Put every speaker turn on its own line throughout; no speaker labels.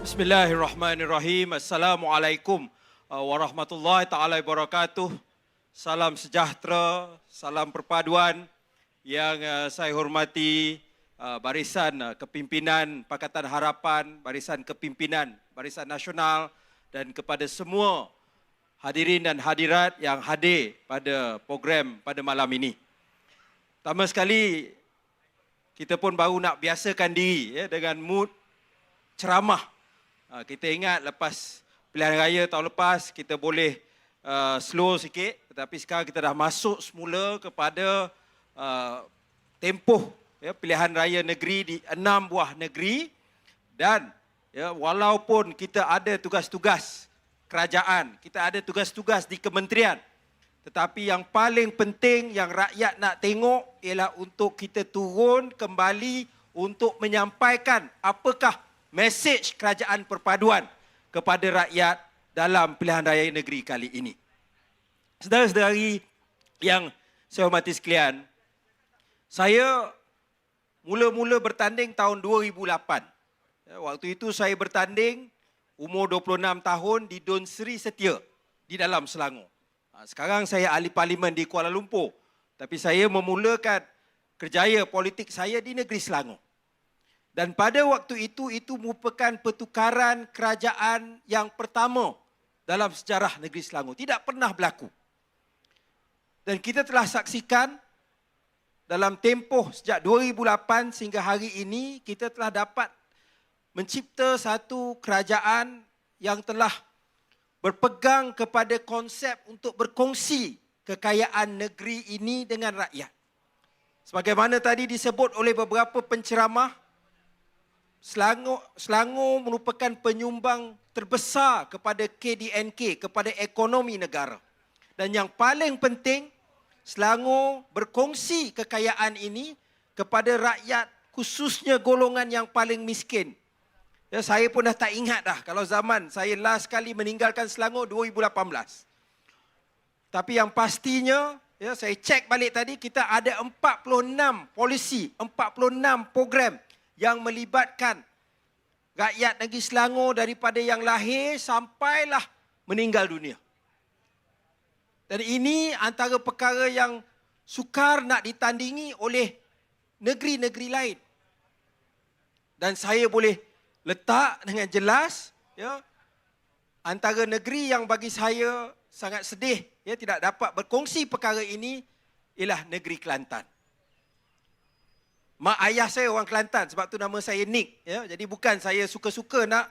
Bismillahirrahmanirrahim. Assalamualaikum warahmatullahi taala wabarakatuh. Salam sejahtera, salam perpaduan yang saya hormati Barisan Kepimpinan Pakatan Harapan, Barisan Kepimpinan Barisan Nasional dan kepada semua hadirin dan hadirat yang hadir pada program pada malam ini. Pertama sekali, kita pun baru nak biasakan diri dengan mood ceramah. Kita ingat lepas pilihan raya tahun lepas, kita boleh slow sikit. Tetapi sekarang kita dah masuk semula kepada tempoh pilihan raya negeri di 6 buah negeri. Dan walaupun kita ada tugas-tugas kerajaan, kita ada tugas-tugas di kementerian, tetapi yang paling penting yang rakyat nak tengok ialah untuk kita turun kembali untuk menyampaikan apakah mesej kerajaan perpaduan kepada rakyat dalam pilihan raya negeri kali ini. Saudara-saudari yang saya hormati sekalian, saya mula-mula bertanding tahun 2008. Waktu itu saya bertanding umur 26 tahun di Dun Sri Setia di dalam Selangor. Sekarang saya ahli parlimen di Kuala Lumpur, tapi saya memulakan kerjaya politik saya di negeri Selangor. Dan pada waktu itu merupakan pertukaran kerajaan yang pertama dalam sejarah negeri Selangor. Tidak pernah berlaku. Dan kita telah saksikan dalam tempoh sejak 2008 sehingga hari ini, kita telah dapat mencipta satu kerajaan yang telah berpegang kepada konsep untuk berkongsi kekayaan negeri ini dengan rakyat. Sebagaimana tadi disebut oleh beberapa penceramah, Selangor merupakan penyumbang terbesar kepada KDNK, kepada ekonomi negara. Dan yang paling penting, Selangor berkongsi kekayaan ini kepada rakyat, khususnya golongan yang paling miskin. Saya pun dah tak ingat dah kalau zaman saya last kali meninggalkan Selangor 2018. Tapi yang pastinya, saya cek balik tadi, kita ada 46 polisi, 46 program yang melibatkan rakyat negeri Selangor daripada yang lahir sampailah meninggal dunia. Dan ini antara perkara yang sukar nak ditandingi oleh negeri-negeri lain. Dan saya boleh letak dengan jelas, antara negeri yang bagi saya sangat sedih tidak dapat berkongsi perkara ini ialah negeri Kelantan. Mak ayah saya orang Kelantan, sebab tu nama saya Nick. Jadi bukan saya suka-suka nak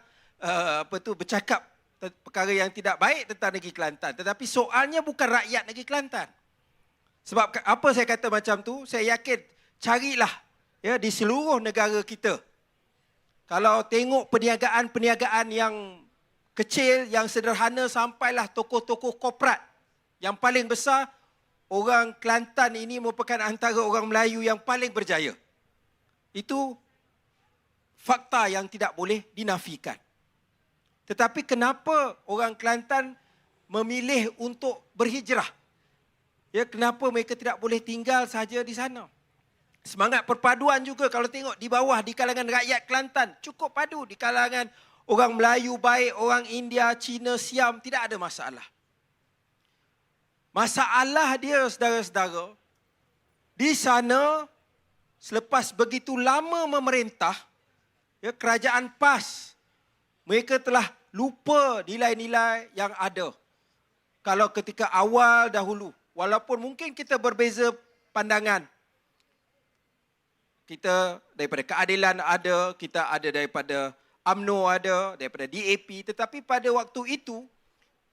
bercakap perkara yang tidak baik tentang negeri Kelantan. Tetapi soalnya bukan rakyat negeri Kelantan. Sebab apa saya kata macam tu? Saya yakin carilah di seluruh negara kita. Kalau tengok perniagaan-perniagaan yang kecil, yang sederhana, sampailah tokoh-tokoh korporat. Yang paling besar, orang Kelantan ini merupakan antara orang Melayu yang paling berjaya. Itu fakta yang tidak boleh dinafikan. Tetapi kenapa orang Kelantan memilih untuk berhijrah? Kenapa mereka tidak boleh tinggal saja di sana? Semangat perpaduan juga kalau tengok di bawah, di kalangan rakyat Kelantan, cukup padu. Di kalangan orang Melayu baik, orang India, Cina, Siam, tidak ada masalah. Masalah dia, saudara-saudara, di sana selepas begitu lama memerintah, kerajaan PAS, mereka telah lupa nilai-nilai yang ada. Kalau ketika awal dahulu, walaupun mungkin kita berbeza pandangan, kita daripada keadilan ada, kita ada daripada UMNO ada, daripada DAP, tetapi pada waktu itu,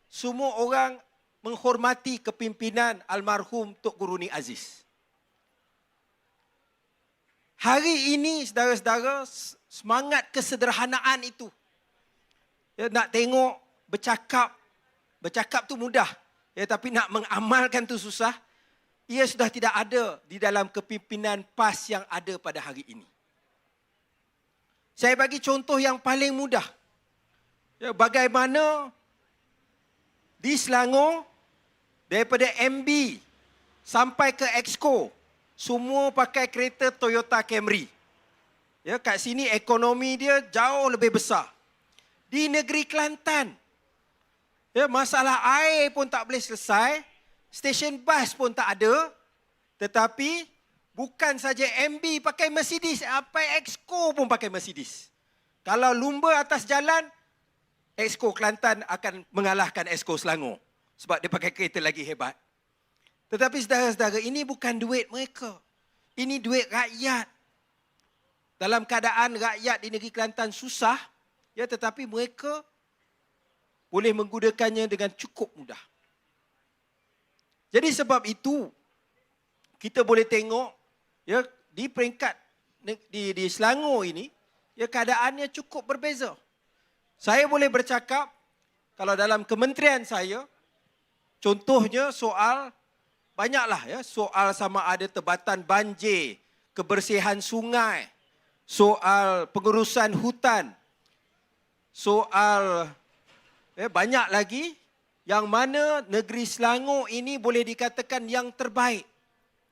semua orang menghormati kepimpinan almarhum Tok Guru Ni Aziz. Hari ini, saudara-saudara, semangat kesederhanaan itu. Nak tengok, bercakap tu mudah. Tapi nak mengamalkan tu susah. Ia sudah tidak ada di dalam kepimpinan PAS yang ada pada hari ini. Saya bagi contoh yang paling mudah. Bagaimana di Selangor, daripada MB sampai ke Exco, semua pakai kereta Toyota Camry. Kat sini ekonomi dia jauh lebih besar.
di negeri Kelantan. Ya, masalah air pun tak boleh selesai, stesen bas pun tak ada, tetapi bukan saja MB pakai Mercedes, sampai Exco pun pakai Mercedes. Kalau lumba atas jalan, Exco Kelantan akan mengalahkan Exco Selangor. Sebab dia pakai kereta lagi hebat. Tetapi saudara-saudara, ini bukan duit mereka. Ini duit rakyat. Dalam keadaan rakyat di negeri Kelantan susah, ya, tetapi mereka boleh menggunakannya dengan cukup mudah. Jadi sebab itu, kita boleh tengok, ya, di peringkat di Selangor ini, ya, keadaannya cukup berbeza. Saya boleh bercakap, kalau dalam kementerian saya, contohnya soal, banyaklah ya, soal sama ada tebatan banjir, kebersihan sungai, soal pengurusan hutan, soal banyak lagi yang mana negeri Selangor ini boleh dikatakan yang terbaik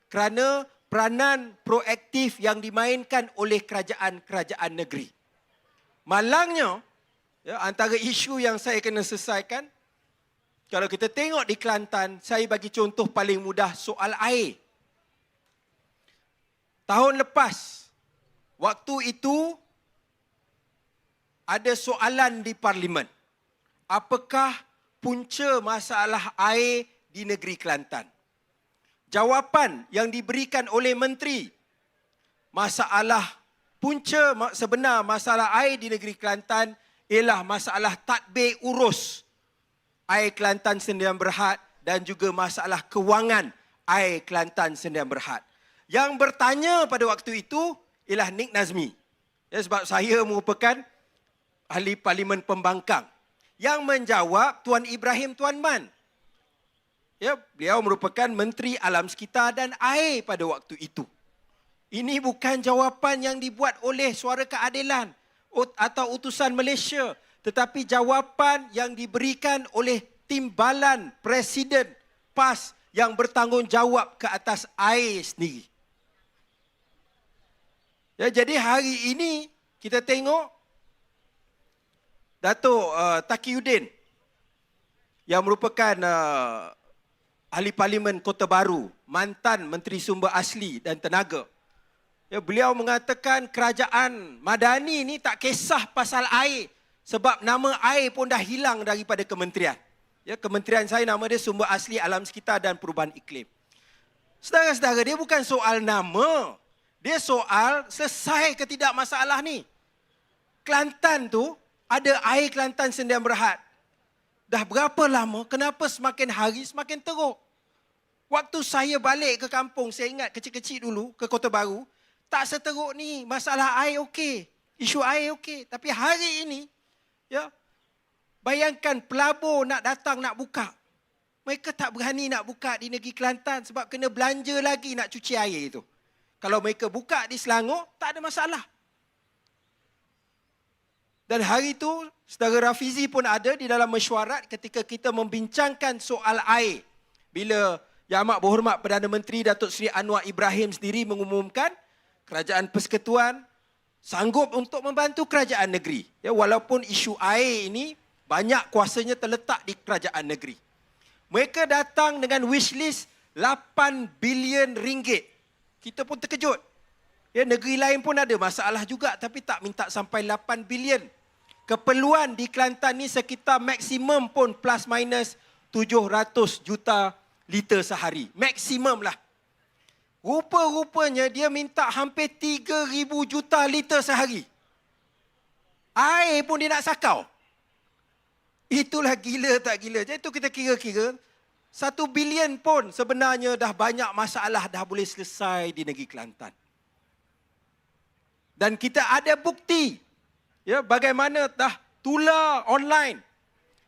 kerana peranan proaktif yang dimainkan oleh kerajaan-kerajaan negeri. Malangnya, ya, antara isu yang saya kena selesaikan, kalau kita tengok di Kelantan, saya bagi contoh paling mudah soal air. Tahun lepas, waktu itu ada soalan di Parlimen. Apakah punca masalah air di negeri Kelantan? Jawapan yang diberikan oleh menteri, punca sebenar masalah air di negeri Kelantan ialah masalah tadbir urus air Kelantan Sdn Bhd dan juga masalah kewangan air Kelantan Sdn Bhd. Yang bertanya pada waktu itu ialah Nik Nazmi. Ya, sebab saya merupakan ahli Parlimen Pembangkang. Yang menjawab Tuan Ibrahim Tuan Man. Ya, beliau merupakan Menteri Alam Sekitar dan Air pada waktu itu. Ini bukan jawapan yang dibuat oleh Suara Keadilan atau utusan Malaysia, tetapi jawapan yang diberikan oleh timbalan Presiden PAS yang bertanggungjawab ke atas air sendiri. Ya, jadi hari ini kita tengok Datuk Taqiyuddin yang merupakan ahli Parlimen Kota Baru, mantan Menteri Sumber Asli dan Tenaga. Ya, beliau mengatakan kerajaan Madani ni tak kisah pasal air sebab nama air pun dah hilang daripada kementerian. Ya, kementerian saya nama dia Sumber Asli, Alam Sekitar dan Perubahan Iklim. Saudara-saudara, dia bukan soal nama. Dia soal selesai ke tidak masalah ni. Kelantan tu ada air Kelantan Sdn Bhd. Dah berapa lama, kenapa semakin hari semakin teruk? Waktu saya balik ke kampung, saya ingat kecil-kecil dulu ke Kota Baru, tak seteruk ni, masalah air okey, isu air okey. Tapi hari ini, ya, bayangkan pelabur nak datang nak buka. Mereka tak berani nak buka di negeri Kelantan sebab kena belanja lagi nak cuci air itu. Kalau mereka buka di Selangor, tak ada masalah. Dan hari itu, Saudara Rafizi pun ada di dalam mesyuarat ketika kita membincangkan soal air. Bila Yang Amat Berhormat Perdana Menteri Datuk Seri Anwar Ibrahim sendiri mengumumkan Kerajaan Persekutuan sanggup untuk membantu kerajaan negeri. Ya, walaupun isu air ini banyak kuasanya terletak di kerajaan negeri. Mereka datang dengan wish list 8 bilion ringgit. Kita pun terkejut. Ya, negeri lain pun ada masalah juga tapi tak minta sampai 8 bilion. Keperluan di Kelantan ni sekitar maksimum pun plus minus 700 juta liter sehari. Maksimum lah. Rupa-rupanya dia minta hampir 3,000 juta liter sehari. Air pun dia nak sakau. Itulah gila tak gila. Jadi itu kita kira-kira 1 bilion pun sebenarnya dah banyak masalah dah boleh selesai di negeri Kelantan. Dan kita ada bukti. Ya, bagaimana dah tular online,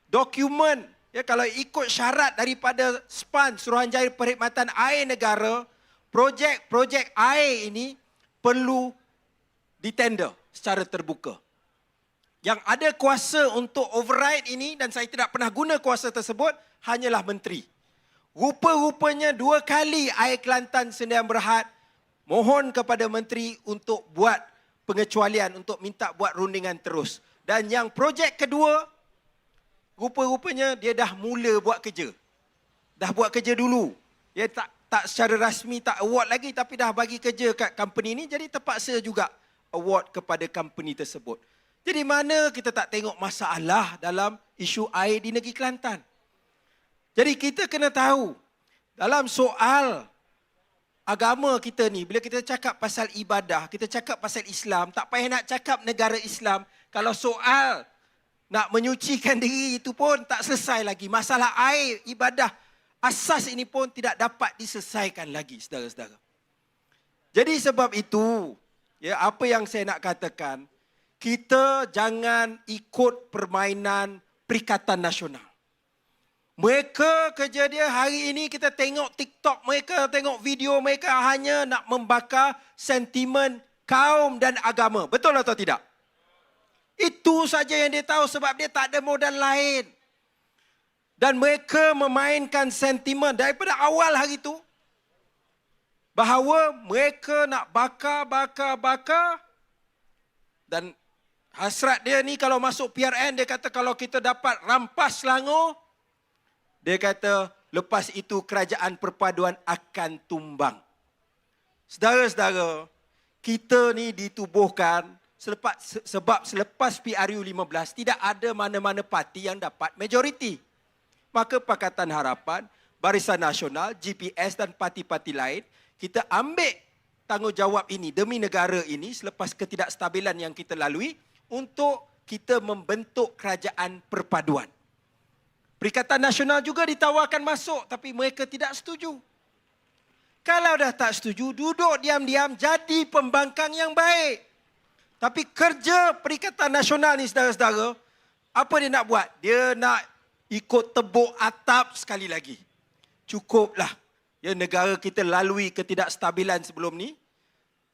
dokumen, ya, kalau ikut syarat daripada SPAN, Suruhanjaya Perkhidmatan Air Negara, projek-projek air ini perlu ditender secara terbuka. Yang ada kuasa untuk override ini, dan saya tidak pernah guna kuasa tersebut, hanyalah menteri. Rupa-rupanya 2 kali air Kelantan Sdn Bhd mohon kepada menteri untuk buat pengecualian, untuk minta buat rundingan terus. Dan yang projek kedua, rupa-rupanya dia dah mula buat kerja. Dah buat kerja dulu. Dia tak secara rasmi, tak award lagi, tapi dah bagi kerja kat company ni, jadi terpaksa juga award kepada company tersebut. Jadi mana kita tak tengok masalah dalam isu air di negeri Kelantan. Jadi kita kena tahu, dalam soal agama kita ni, bila kita cakap pasal ibadah, kita cakap pasal Islam, tak payah nak cakap negara Islam. Kalau soal nak menyucikan diri itu pun tak selesai lagi. Masalah air, ibadah, asas ini pun tidak dapat diselesaikan lagi, saudara-saudara. Jadi sebab itu, ya, apa yang saya nak katakan, kita jangan ikut permainan Perikatan Nasional. Mereka kerja dia hari ini kita tengok TikTok mereka, tengok video mereka hanya nak membakar sentimen kaum dan agama. Betul atau tidak? Itu saja yang dia tahu sebab dia tak ada modal lain. Dan mereka memainkan sentimen daripada awal hari itu bahawa mereka nak bakar. Dan hasrat dia ni kalau masuk PRN, dia kata kalau kita dapat rampas Selangor, dia kata lepas itu kerajaan perpaduan akan tumbang. Saudara-saudara, kita ni ditubuhkan sebab selepas PRU 15 tidak ada mana-mana parti yang dapat majoriti. Maka Pakatan Harapan, Barisan Nasional, GPS dan parti-parti lain, kita ambil tanggungjawab ini demi negara ini selepas ketidakstabilan yang kita lalui untuk kita membentuk kerajaan perpaduan. Perikatan Nasional juga ditawarkan masuk tapi mereka tidak setuju. Kalau dah tak setuju, duduk diam-diam jadi pembangkang yang baik. Tapi kerja Perikatan Nasional ni saudara-saudara, apa dia nak buat? Dia nak ikut tebuk atap sekali lagi. Cukuplah. Ya, negara kita lalui ketidakstabilan sebelum ni.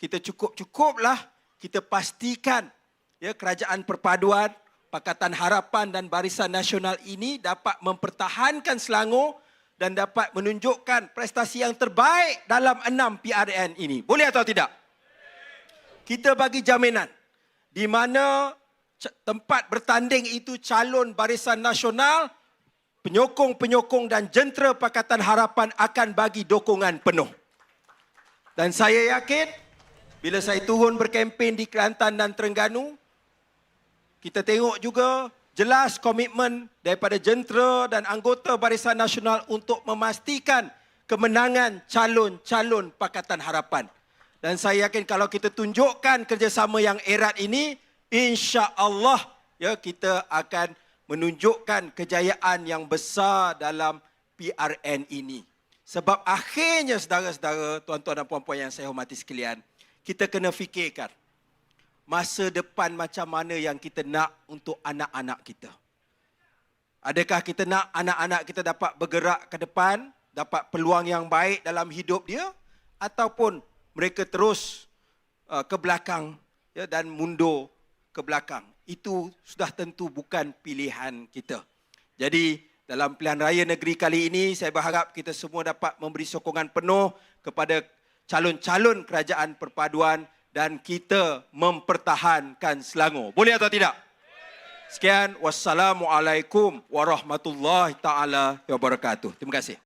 Kita cukuplah. Kita pastikan ya, kerajaan perpaduan, Pakatan Harapan dan Barisan Nasional ini dapat mempertahankan Selangor dan dapat menunjukkan prestasi yang terbaik dalam 6 PRN ini. Boleh atau tidak? Kita bagi jaminan di mana tempat bertanding itu calon Barisan Nasional, penyokong-penyokong dan jentera Pakatan Harapan akan bagi dukungan penuh. Dan saya yakin bila saya turun berkempen di Kelantan dan Terengganu, kita tengok juga jelas komitmen daripada jentera dan anggota Barisan Nasional untuk memastikan kemenangan calon-calon Pakatan Harapan. Dan saya yakin kalau kita tunjukkan kerjasama yang erat ini, insya-Allah ya, kita akan menunjukkan kejayaan yang besar dalam PRN ini. Sebab akhirnya saudara-saudara, tuan-tuan dan puan-puan yang saya hormati sekalian, kita kena fikirkan masa depan macam mana yang kita nak untuk anak-anak kita. Adakah kita nak anak-anak kita dapat bergerak ke depan, dapat peluang yang baik dalam hidup dia, ataupun mereka terus ke belakang ya, dan mundur ke belakang. Itu sudah tentu bukan pilihan kita. Jadi dalam pilihan raya negeri kali ini, saya berharap kita semua dapat memberi sokongan penuh kepada calon-calon kerajaan perpaduan dan kita mempertahankan Selangor. Boleh atau tidak? Sekian, wassalamualaikum warahmatullahi taala wabarakatuh. Terima kasih.